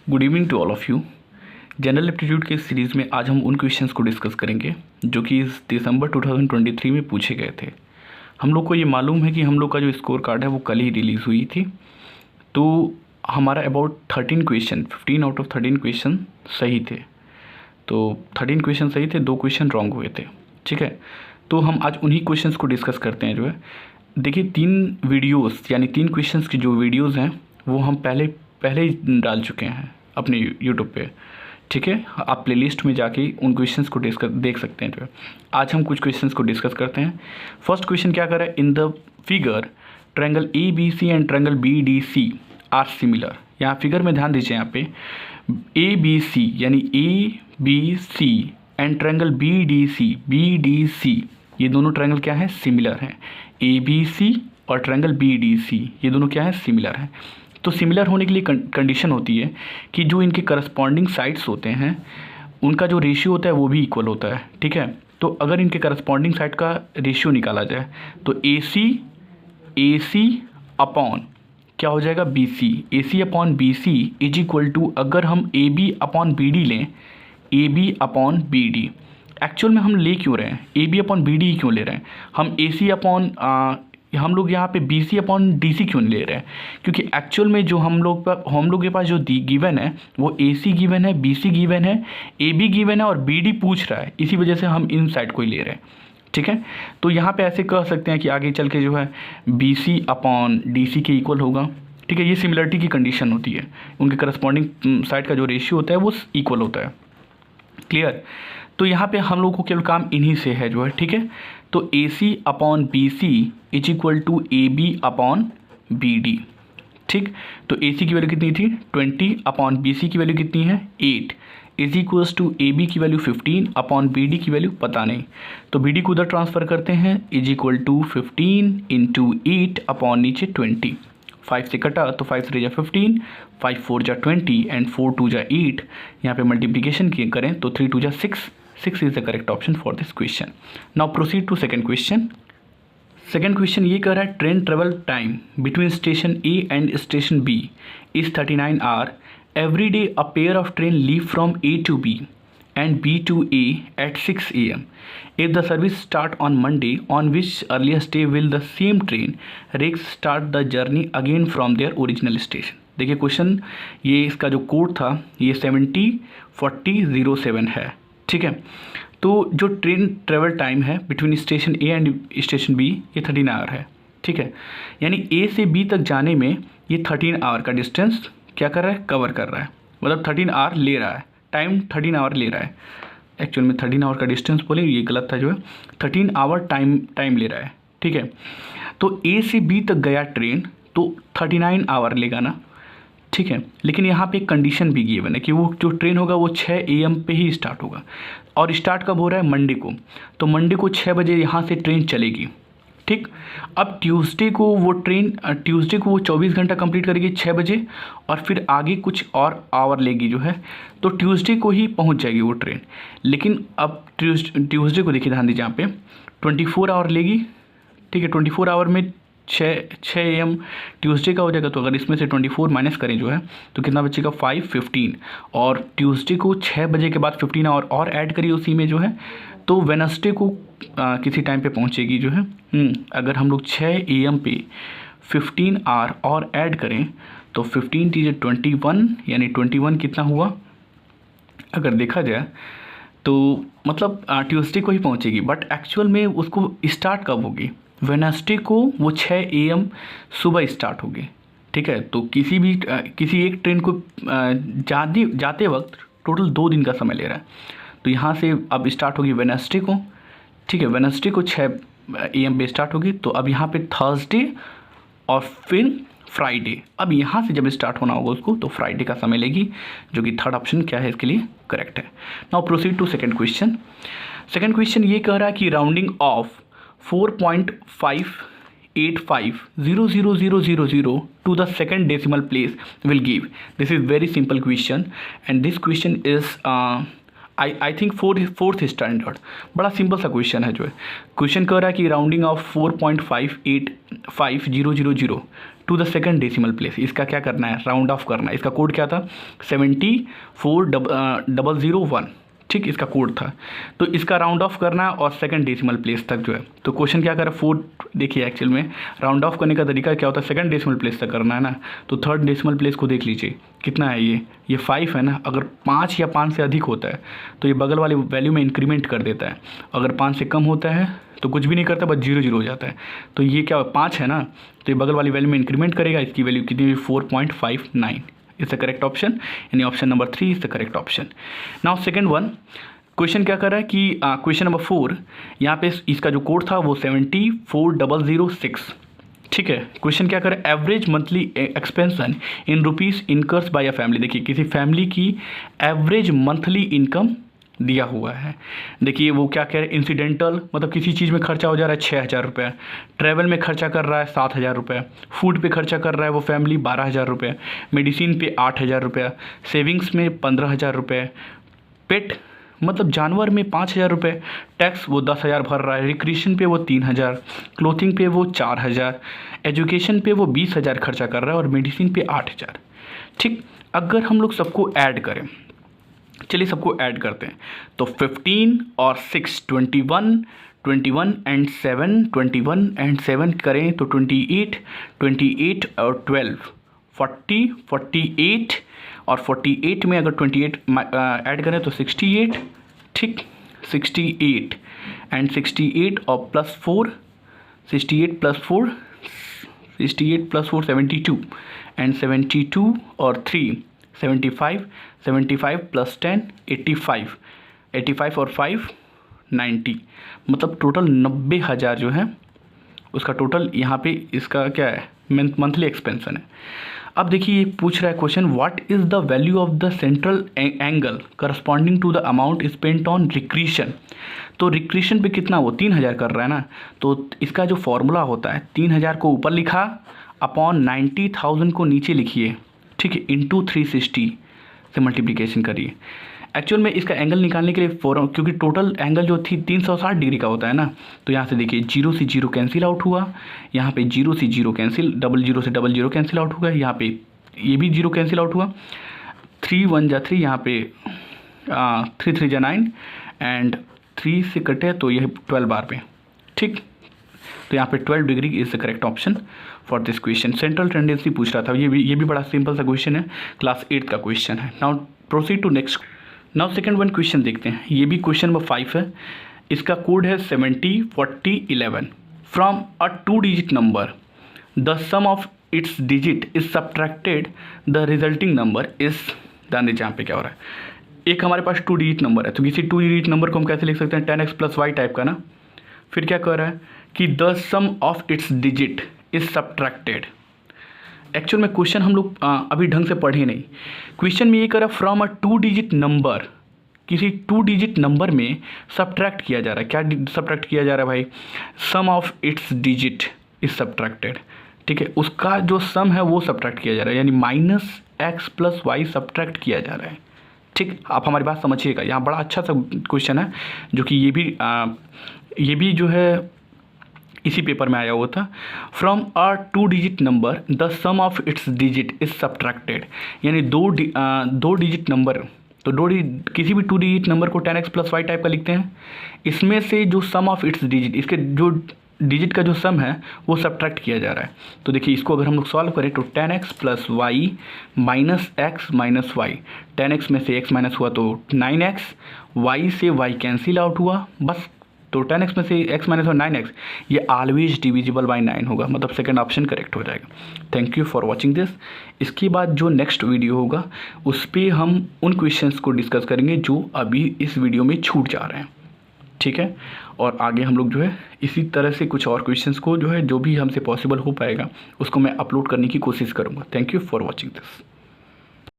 Good evening to all of you. General aptitude के series में आज हम उन क्वेश्चंस को डिस्कस करेंगे जो कि इस दिसंबर 2023 में पूछे गए थे। हम लोग को ये मालूम है कि हम लोग का जो स्कोर कार्ड है वो कल ही रिलीज़ हुई थी, तो हमारा about 13 question 15 out of 13 question सही थे। तो 13 क्वेश्चन सही थे, 2 क्वेश्चन रॉन्ग हुए थे। ठीक है, तो हम आज उन्हीं क्वेश्चंस को डिस्कस करते हैं। जो है देखिए 3 वीडियोस यानी 3 क्वेश्चंस की जो वीडियोस हैं वो हम पहले ही डाल चुके हैं अपने यूट्यूब पे। ठीक है, आप प्लेलिस्ट में जाके उन क्वेश्चंस को देख सकते हैं। जो है आज हम कुछ क्वेश्चंस को डिस्कस करते हैं। फर्स्ट क्वेश्चन क्या कर रहा है, in the figure triangle A B C and triangle B D C are similar. यहाँ फिगर में ध्यान दीजिए, यहाँ पे ए बी सी यानी A B C and triangle B D C ये दोनों ट्रायंगल क्या है, सिमिलर हैं। ए बी सी और ट्रायंगल बी डी सी ये दोनों क्या है, सिमिलर हैं। तो सिमिलर होने के लिए कंडीशन होती है कि जो इनके करस्पॉन्डिंग साइड्स होते हैं उनका जो रेशियो होता है वो भी इक्वल होता है। ठीक है, तो अगर इनके करस्पॉन्डिंग साइड का रेशियो निकाला जाए तो ए सी अपॉन क्या हो जाएगा, B C. A C upon B C is equal to, अगर हम A B upon B D लें, A B upon B D actual में हम ले क्यों रहे हैं, A B upon B D क्यों ले रहे हैं, हम ए सी अपॉन हम लोग यहाँ पे B C upon D C क्यों ले रहे हैं, क्योंकि एक्चुअल में जो हम लोग के पास जो गिवन है वो ए सी गिवन है, बी सी गिवन है, ए बी गिवन है और बी डी पूछ रहा है, इसी वजह से हम इन साइड को ही ले रहे हैं। ठीक है, तो यहाँ पे ऐसे कह सकते हैं कि आगे चल के जो है B C upon D C के इक्वल होगा। ठीक है, ये सिमिलरिटी की कंडीशन होती है, उनके करस्पॉन्डिंग साइड का जो रेशियो होता है वो इक्वल होता है। क्लियर, तो यहाँ पे हम लोग को केवल काम इन्हीं से है जो है। ठीक है, तो A C upon B C is equal to A B upon B D. ठीक, तो ए सी की वैल्यू कितनी थी 20 अपॉन बी सी की वैल्यू कितनी है 8 is equals to A B की वैल्यू 15 अपॉन बी डी की वैल्यू पता नहीं, तो बी डी को उधर ट्रांसफ़र करते हैं, is equal to 15 into 8 upon नीचे 20। 5 से कटा तो 5 3 जा 15, 5 4 जा 20 एंड 4 2 जा 8। यहाँ पे मल्टीप्लिकेशन करें तो 3 2 जा 6 is the correct option for this question. Now proceed to second question. Second question ये कह रहा है, train travel time between station A and station B is 39 hour. Every day a pair of train leave from A to B and B to A at 6 AM. If the service start on Monday, on which earliest day will the same train rakes start the journey again from their original station? देखिए question, ये इसका जो code था ये 704007 है। ठीक है, तो जो ट्रेन ट्रेवल टाइम है between station A and station B ये 13 आवर है। ठीक है, यानी ए से बी तक जाने में ये 13 आवर का डिस्टेंस क्या कर रहा है, कवर कर रहा है, मतलब 13 आवर ले रहा है, टाइम 13 आवर ले रहा है। एक्चुअल में 13 आवर का डिस्टेंस बोले ये गलत था, जो है 13 आवर टाइम ले रहा है। ठीक है, तो ए से बी तक गया ट्रेन तो 39 आवर लेगा ना। ठीक है, लेकिन यहाँ पे एक कंडीशन भी गिवन है कि वो जो ट्रेन होगा वो 6 AM पे ही स्टार्ट होगा, और स्टार्ट कब हो रहा है, मंडे को, तो मंडे को 6 बजे यहाँ से ट्रेन चलेगी। ठीक, अब ट्यूसडे को वो 24 घंटा कंप्लीट करेगी 6 बजे, और फिर आगे कुछ और आवर लेगी जो है, तो ट्यूसडे को ही पहुंच जाएगी वो ट्रेन। लेकिन अब ट्यूसडे को देखिए, ध्यान दीजिए यहाँ पे 24 आवर लेगी। ठीक है, 24 आवर में 6 AM ट्यूसडे का हो जाएगा, तो अगर इसमें से 24 माइनस करें जो है तो कितना बचेगा 5-15, और ट्यूसडे को 6 बजे के बाद 15 आवर और ऐड करिए उसी में जो है, तो वेडनेसडे को किसी टाइम पे पहुंचेगी जो है। अगर हम लोग 6 AM पे 15 आवर और ऐड करें तो 15 चीज़ें 21, यानी 21 कितना हुआ, अगर देखा जाए तो मतलब ट्यूसडे को ही पहुंचेगी, बट एक्चुअल में उसको स्टार्ट कब होगी, वेडनेसडे को वो 6 AM सुबह स्टार्ट होगी। ठीक है, तो किसी एक ट्रेन को जाते वक्त टोटल 2 दिन का समय ले रहा है, तो यहाँ से अब स्टार्ट होगी वेडनेसडे को। ठीक है, वेडनेसडे को 6 AM पे स्टार्ट होगी, तो अब यहाँ पे थर्सडे और फिर फ्राइडे, अब यहाँ से जब स्टार्ट होना होगा उसको तो फ्राइडे का समय लेगी, जो कि थर्ड ऑप्शन क्या है इसके लिए करेक्ट है। Now proceed to second question. Second question ये कह रहा है कि rounding off 4.585000000 to the second decimal place will give. This is very simple question, and this question is I think fourth standard. बड़ा सिंपल सा question है जो है। क्वेश्चन कह रहा है कि rounding off 4.5850000 to the second decimal place. इसका क्या करना है, राउंड ऑफ करना है। इसका कोड क्या था, 74001, ठीक, इसका कोड था। तो इसका राउंड ऑफ करना है और सेकंड डेसिमल प्लेस तक जो है। तो क्वेश्चन क्या कर रहा है, 4, देखिए एक्चुअल में राउंड ऑफ करने का तरीका क्या होता है, सेकंड डेसिमल प्लेस तक करना है ना। तो थर्ड डेसिमल प्लेस को देख लीजिए कितना है, ये 5 है ना। अगर 5 या 5 से अधिक होता है तो ये बगल वाली वैल्यू में इंक्रीमेंट कर देता है। अगर 5 से कम होता है तो कुछ भी नहीं करता, बस 0 0 हो जाता है। तो ये क्या 5 है ना, तो ये बगल वाली वैल्यू में इंक्रीमेंट करेगा। इसकी वैल्यू कितनी हुई, 4.59 इज द करेक्ट ऑप्शन, यानी option number 3 is the correct option. Now second one, question क्या कर रहा है कि क्वेश्चन नंबर 4, यहाँ पे इसका जो कोड था वो 74006, ठीक है। क्वेश्चन क्या कर रहा है, average monthly expansion in rupees incurs by a family. देखिए किसी फैमिली की एवरेज मंथली इनकम दिया हुआ है। देखिए वो क्या कह रहे हैं, इंसिडेंटल मतलब किसी चीज़ में खर्चा हो जा रहा है 6000 रुपये, ट्रैवल में खर्चा कर रहा है 7000 रुपये, फूड पे खर्चा कर रहा है वो फैमिली 12000 रुपये, मेडिसिन पे 8000 रुपये, सेविंग्स में 15000 रुपये, पेट मतलब जानवर में 5000 रुपये, टैक्स वो 10000 भर रहा है, रिक्रिएशन पे वो 3000, क्लोथिंग पे वो 4000, एजुकेशन पे वो 20000 खर्चा कर रहा है और मेडिसिन पे 8000, ठीक। अगर हम लोग सबको ऐड करें, चलिए सबको ऐड करते हैं, तो 15 और 6 21, 21 एंड 7 21 एंड 7 करें तो 28, 28 और 12 40, 48 और 48 में अगर 28 ऐड करें तो 68, ठीक, 68 एंड 68 और प्लस 4, 68 प्लस 4, 68 प्लस 4 72 एंड 72 और 3 75, 75 प्लस 10 85, 85 और 5 90, मतलब टोटल 90,000 जो है उसका टोटल यहाँ पे इसका क्या है, मंथली एक्सपेंशन है। अब देखिए ये पूछ रहा है question, what is the value of the central angle corresponding to the amount spent on recreation. तो रिक्रिएशन पे कितना, वो 3000 कर रहा है ना। तो इसका जो फॉर्मूला होता है 3000 को ऊपर लिखा अपॉन 90,000 को नीचे लिखिए, ठीक है, इंटू 360 से मल्टीप्लिकेशन करिए। एक्चुअल में इसका एंगल निकालने के लिए क्योंकि टोटल एंगल जो थी 360 डिग्री का होता है ना, तो यहाँ से देखिए 0 से 0 कैंसिल आउट हुआ, यहाँ पे 0 से 0 कैंसिल, 00 से 00 कैंसिल आउट हुआ, यहाँ पे ये भी 0 कैंसिल आउट हुआ, 3 1 जा 3, यहाँ पे 3 3 जा 9 एंड 3 से कटे तो ये 12 बार पे, ठीक। तो यहाँ पे 12 degree is the correct option for this question. Central tendency पूछ रहा था, ये भी बड़ा सिंपल सा क्वेश्चन है, क्लास 8 का क्वेश्चन है। Now proceed to next. Now second one question देखते हैं, ये भी क्वेश्चन नंबर 5 है। इसका कोड है 704011। From a 2 digit number the sum of its digit is subtracted the resulting number is, ध्यान दीजिए यहाँ पे क्या हो रहा है, एक हमारे पास 2 डिजिट नंबर है, तो किसी 2 डिजिट नंबर को हम कैसे लिख सकते हैं, 10x प्लस वाई टाइप का ना। फिर क्या कह रहा है कि the sum of its digit is subtracted. Actual में क्वेश्चन हम लोग अभी ढंग से पढ़े नहीं। क्वेश्चन में ये कह रहा है फ्रॉम अ 2 डिजिट नंबर, किसी 2 डिजिट नंबर में सब्ट्रैक्ट किया जा रहा है। क्या सब्ट्रैक्ट किया जा रहा है भाई, sum of its digit is subtracted, ठीक है, उसका जो सम है वो सब्ट्रैक्ट किया जा रहा है, यानी -x प्लस वाई सब्ट्रैक्ट किया जा रहा है, ठीक। आप हमारी बात समझिएगा, यहाँ बड़ा अच्छा सा क्वेश्चन है जो कि ये भी जो है इसी पेपर में आया हुआ था। From a 2 digit number the sum of its digit is subtracted, यानी दो डिजिट नंबर, तो किसी भी 2 डिजिट नंबर को 10x प्लस वाई टाइप का लिखते हैं। इसमें से जो सम ऑफ इट्स डिजिट, इसके जो डिजिट का जो सम है वो सब्ट्रैक्ट किया जा रहा है। तो देखिए इसको अगर हम लोग सॉल्व करें तो 10x plus y minus x minus y, 10x में से x माइनस हुआ तो 9x, y से y कैंसिल आउट हुआ बस, तो 10x में से x माइनस और 9x, ये ऑलवेज डिविजिबल बाय 9 होगा, मतलब सेकंड ऑप्शन करेक्ट हो जाएगा। Thank you for watching this. इसके बाद जो नेक्स्ट वीडियो होगा उस पर हम उन क्वेश्चंस को डिस्कस करेंगे जो अभी इस वीडियो में छूट जा रहे हैं, ठीक है। और आगे हम लोग जो है इसी तरह से कुछ और क्वेश्चंस को जो है जो भी हमसे पॉसिबल हो पाएगा उसको मैं अपलोड करने की कोशिश करूँगा। Thank you for watching this.